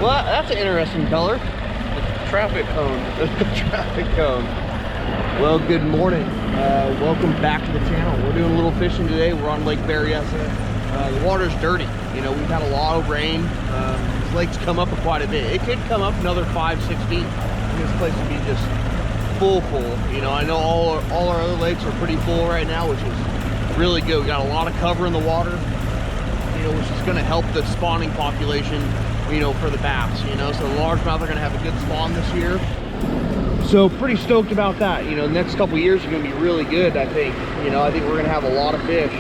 Well, that's an interesting color. Traffic cone. Traffic cone. Well, good morning. Welcome back to the channel. We're doing a little fishing today. We're on Lake Berryessa. The water's dirty. You know, we've had a lot of rain. This lake's come up quite a bit. It could come up another 5-6 feet. This place would be just full. You know, I know all our other lakes are pretty full right now, which is really good. We got a lot of cover in the water, you know, which is going to help the spawning population, you know, for the bass, you know. So the largemouth are going to have a good spawn this year. So pretty stoked about that. You know, the next couple years are going to be really good, I think. You know, I think we're going to have a lot of fish.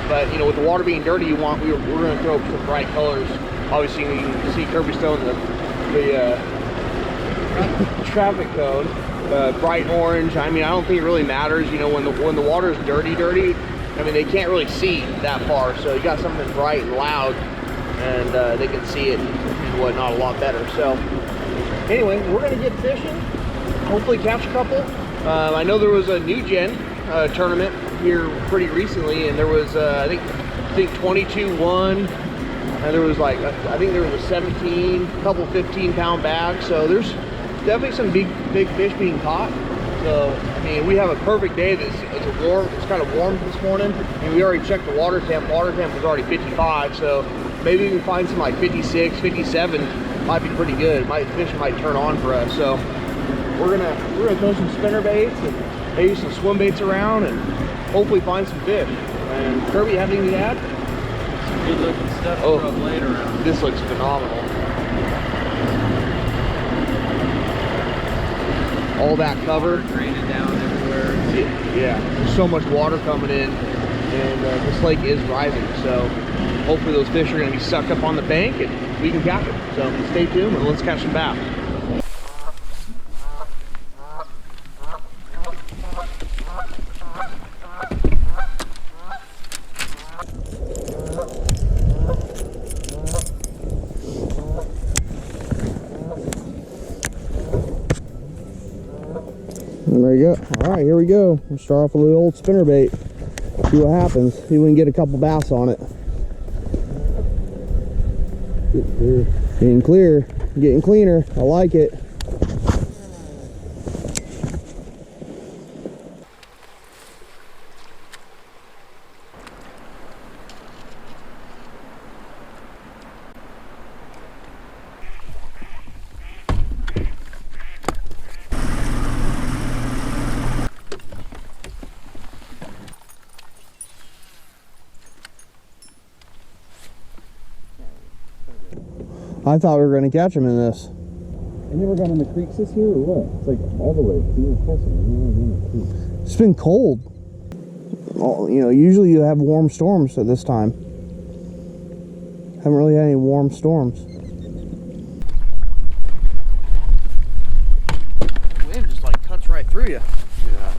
But, you know, with the water being dirty, we're going to throw some bright colors. Obviously, you can see Kirby's throwing the traffic cone. Bright orange. I mean, I don't think it really matters. You know, when the water is dirty, I mean, they can't really see that far. So you got something bright and loud, and they can see it and whatnot a lot better. So anyway, we're gonna get fishing. Hopefully catch a couple. I know there was a new gen tournament here pretty recently, and there was I think 22 won, and there was like I think there was a 17, couple 15-pound bags. So there's definitely some big fish being caught. So I mean, we have a perfect day. It's kind of warm this morning, and we already checked the water temp. Water temp was already 55, so maybe we can find some like 56, 57. Might be pretty good. Fish might turn on for us. So we're gonna throw some spinner baits and maybe some swim baits around, and hopefully find some fish. And Kirby, have anything to add? Some good looking stuff to rub later around. This looks phenomenal. All that cover draining down everywhere. Yeah, there's so much water coming in, and this lake is rising. So hopefully those fish are going to be sucked up on the bank, and we can catch them. So stay tuned, and let's catch some bass. There you go. All right, here we go. We'll start off with a little old spinnerbait. See what happens. See if we can get a couple bass on it. Getting clear. Getting cleaner. I like it. I thought we were going to catch them in this. I never got in the creeks this year or what? It's like all the way. It's been cold. You know, usually you have warm storms at this time. Haven't really had any warm storms. The wind just like cuts right through you. Yeah.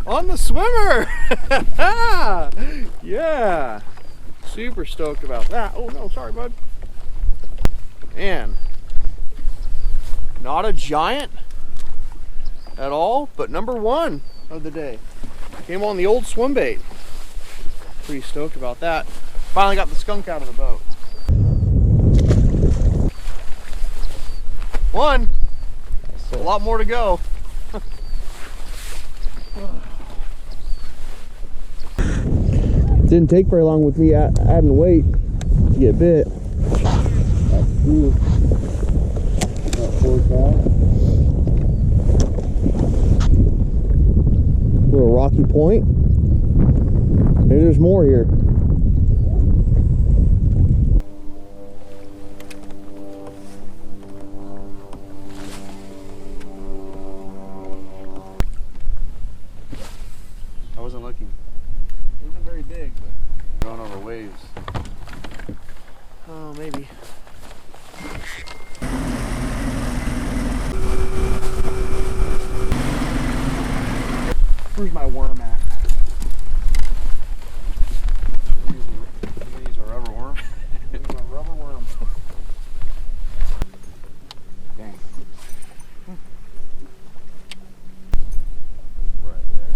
On the swimmer. Yeah, super stoked about that. Oh no, sorry bud. Man, not a giant at all, but number one of the day. Came on the old swim bait. Pretty stoked about that. Finally got the skunk out of the boat. One, a lot more to go. Didn't take very long with me adding weight to get bit. That's 4 pounds. point. Maybe there's more here. I wasn't looking. It wasn't very big, but Going over waves. oh, maybe. Where's my worm at? Use a rubber worm. Where's my rubber worm? Dang. Right there.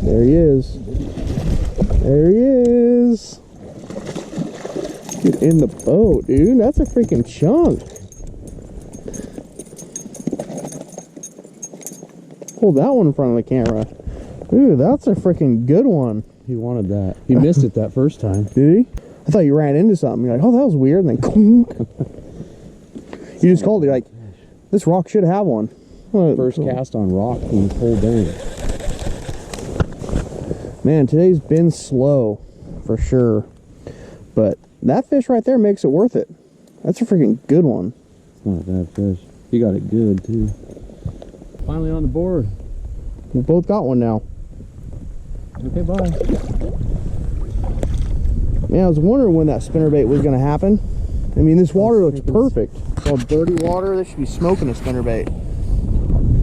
There he is. There he is. Get in the boat, dude. That's a freaking chunk. Hold that one in front of the camera. Ooh, that's a freaking good one. He wanted that. He missed it that first time. Did he? I thought you ran into something. You're like, oh, that was weird. And then, clunk. You just called it. You're like, this rock should have one. First cast on rock from this whole day. Man, today's been slow for sure, but that fish right there makes it worth it. That's a freaking good one. It's not a bad fish. He got it good too. Finally on the board. We both got one now. Okay, bye. Man, I was wondering when that spinnerbait was going to happen. I mean, this water looks perfect. It's all dirty water. They should be smoking a spinnerbait.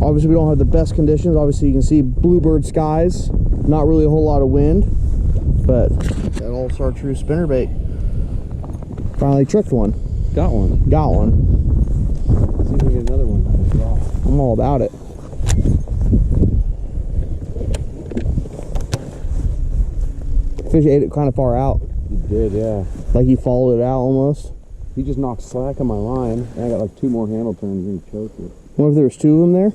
Obviously, we don't have the best conditions. Obviously, you can see bluebird skies. Not really a whole lot of wind, but that all chartreuse spinnerbait. Finally tricked one. Got one. Got one. Let's see if we get another one. I'm all about it. Fish ate it kind of far out. He did, yeah. Like he followed it out almost. He just knocked slack on my line, and I got like 2 more handle turns and he choked it. Wonder if there was 2 of them there.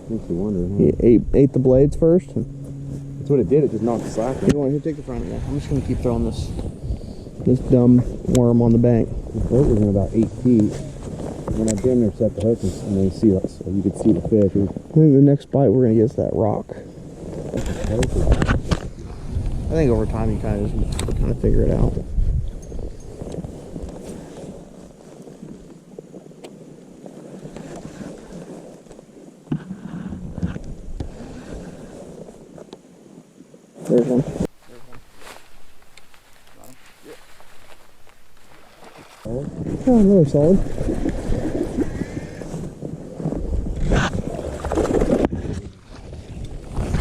Makes you wonder, huh? He ate the blades first. That's what it did, it just knocked slack. You want to take the front of that? I'm just gonna keep throwing this dumb worm on the bank. The boat was in about 8 feet. When I damn near set the hook and then see that, so you could see the fish. I think the next bite we're gonna get is that rock. I think over time you kind of figure it out. There's one. Oh, another solid.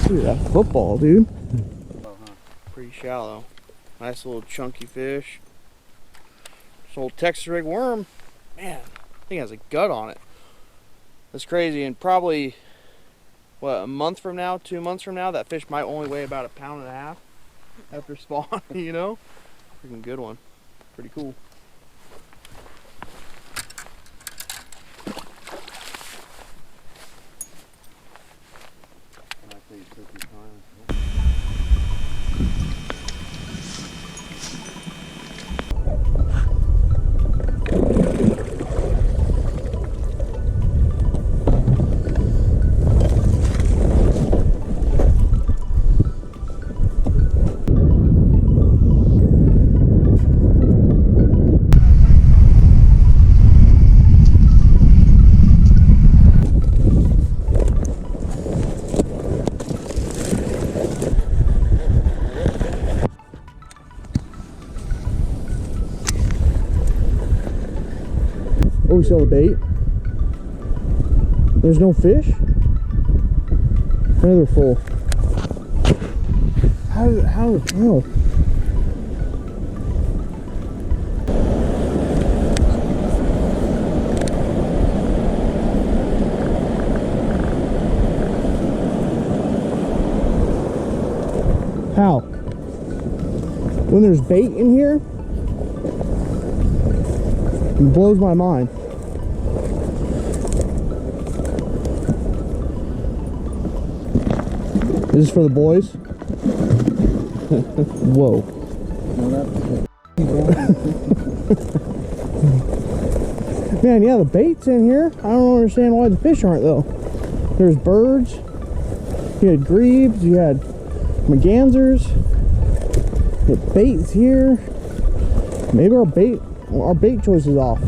Look at that football, dude. Pretty shallow. Nice little chunky fish. This old Texas rig worm. Man, I think it has a gut on it. That's crazy. And probably, what, a month from now, 2 months from now, that fish might only weigh about 1.5 pounds after spawn, you know? Freaking good one. Pretty cool. Oh, we saw the bait. There's no fish? They're full. How? How? When there's bait in here? It blows my mind. Is this for the boys? Whoa. Man, yeah, the bait's in here. I don't understand why the fish aren't though. There's birds. You had grebes. You had mergansers. The bait's here. Maybe our bait choice is off.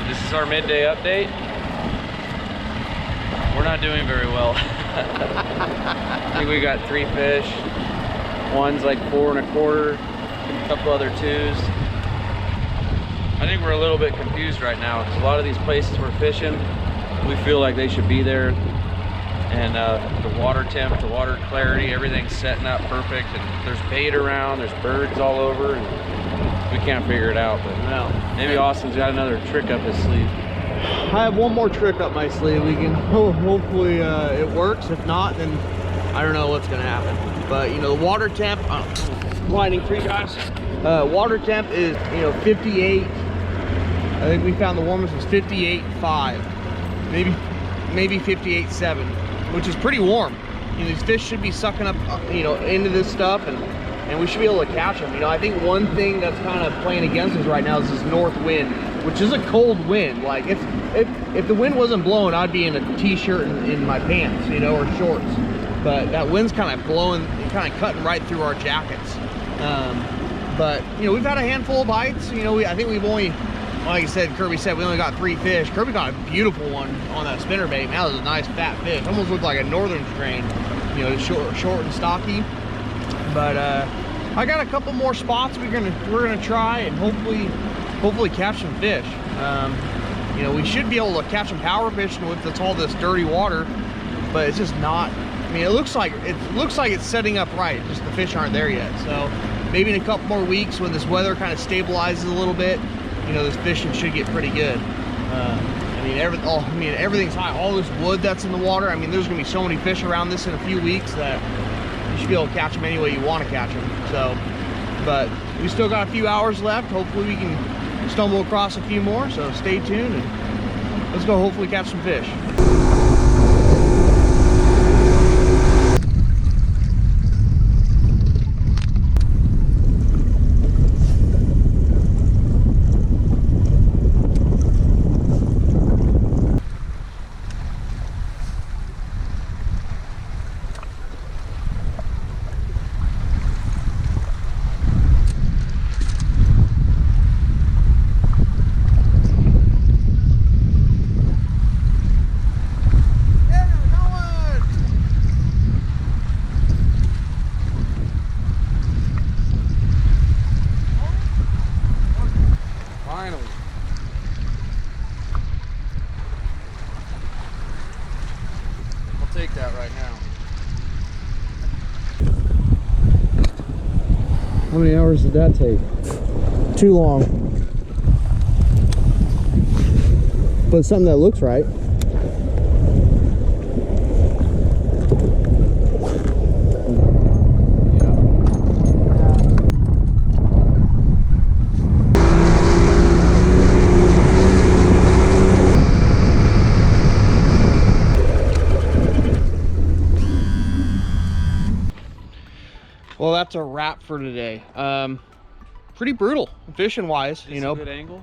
This is our midday update. We're not doing very well. I think we got 3 fish. One's like 4 1/4, a couple other 2s. I think we're a little bit confused right now because a lot of these places we're fishing, we feel like they should be there. And the water temp, the water clarity, everything's setting up perfect. And there's bait around, there's birds all over, and we can't figure it out. But No. maybe Austin's got another trick up his sleeve. I have one more trick up my sleeve. We can hopefully it works. If not, then I don't know what's gonna happen. But you know, the water temp, blinding free guys. Water temp is 58. I think we found the warmest was 58.5, maybe 58.7, which is pretty warm. You know, these fish should be sucking up into this stuff, and we should be able to catch them. You know, I think one thing that's kind of playing against us right now is this north wind, which is a cold wind. Like if the wind wasn't blowing, I'd be in a t-shirt and in my pants, or shorts. But that wind's kind of blowing, kind of cutting right through our jackets. But we've had a handful of bites. I think we've only, like I said, Kirby said we only got 3 fish. Kirby got a beautiful one on that spinnerbait. That was a nice fat fish. Almost looked like a northern strain. Short and stocky. But I got a couple more spots we're gonna try and hopefully catch some fish. We should be able to catch some power fish with all this dirty water, but it's just not. I mean, it looks like it's setting up right. Just the fish aren't there yet. So maybe in a couple more weeks, when this weather kind of stabilizes a little bit, this fishing should get pretty good. Everything's high. All this wood that's in the water. I mean, there's gonna be so many fish around this in a few weeks that you should be able to catch them any way you want to catch them. So, but we still got a few hours left. Hopefully we can stumble across a few more. So stay tuned and let's go hopefully catch some fish. Take that right now. How many hours did that take? Too long. But it's something that looks right. Well, that's a wrap for today. Pretty brutal fishing wise, Good angle.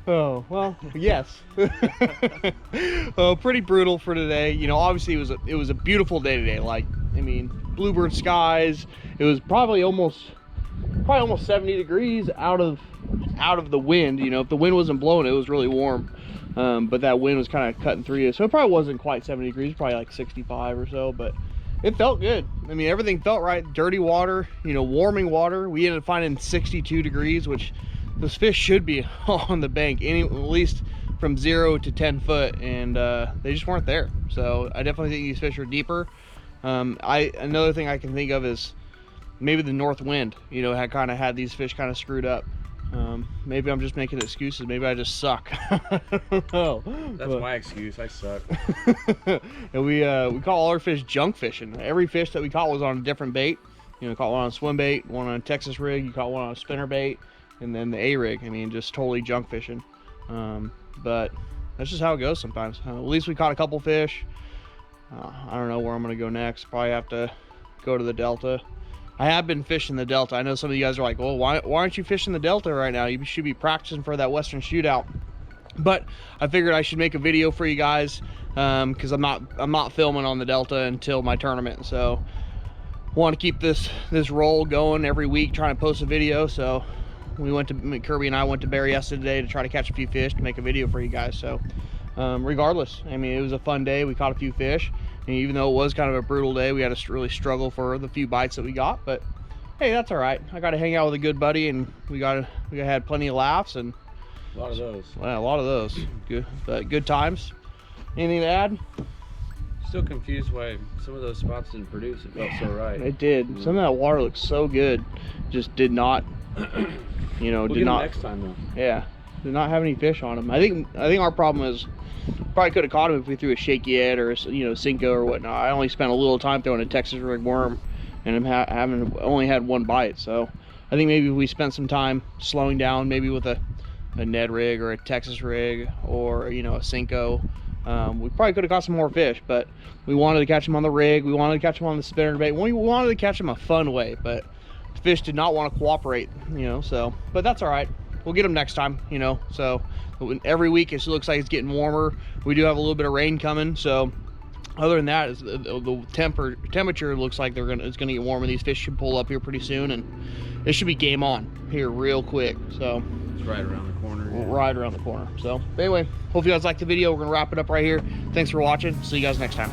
Oh, well, yes. Well, pretty brutal for today. Obviously it was a beautiful day today. Like, I mean, bluebird skies. It was probably almost 70 degrees out of the wind. If the wind wasn't blowing, it was really warm. But that wind was kind of cutting through you, so it probably wasn't quite 70 degrees, probably like 65 or so, but it felt good. I mean, everything felt right. Dirty water, warming water. We ended up finding 62 degrees, which those fish should be on the bank, at least from 0 to 10 foot, and they just weren't there. So I definitely think these fish are deeper. Another thing I can think of is maybe the north wind, had these fish kind of screwed up. Maybe I'm just making excuses. Maybe I just suck. I don't know. That's my excuse. I suck. And we caught all our fish junk fishing. Every fish that we caught was on a different bait. You know, caught one on a swim bait, one on a Texas rig, you caught one on a spinner bait, and then the A rig. I mean, just totally junk fishing. But that's just how it goes sometimes. At least we caught a couple fish. I don't know where I'm gonna go next. Probably have to go to the Delta. I have been fishing the Delta. I know some of you guys are like, well, why aren't you fishing the Delta right now? You should be practicing for that Western Shootout. But I figured I should make a video for you guys because I'm not filming on the Delta until my tournament. So want to keep this roll going every week, trying to post a video. So Kirby and I went to Berryessa today to try to catch a few fish to make a video for you guys. So regardless, I mean, it was a fun day. We caught a few fish. And even though it was kind of a brutal day, we had to really struggle for the few bites that we got. But hey, that's all right. I got to hang out with a good buddy, and we had plenty of laughs and a lot of those. Well, a lot of those. Good times. Anything to add? Still confused why some of those spots didn't produce. It felt so right. It did. Some of that water looked so good. Just did not. You know, we'll did not. Next time though. Yeah, did not have any fish on them. I think our problem is. Probably could have caught him if we threw a shaky head or Cinco or whatnot. I only spent a little time throwing a Texas rig worm, and I'm only had one bite. So I think maybe if we spent some time slowing down, maybe with a Ned rig or a Texas rig or a Cinco, we probably could have caught some more fish. But we wanted to catch them on the rig. We wanted to catch them on the spinnerbait. We wanted to catch them a fun way, but the fish did not want to cooperate. So but that's all right. We'll get them next time. So. Every week it looks like it's getting warmer. We do have a little bit of rain coming, so other than that, the temperature looks like it's gonna get warmer. These fish should pull up here pretty soon, and it should be game on here real quick. So it's right around the corner. Yeah. Right around the corner. So anyway, hope you guys liked the video. We're gonna wrap it up right here. Thanks for watching. See you guys next time.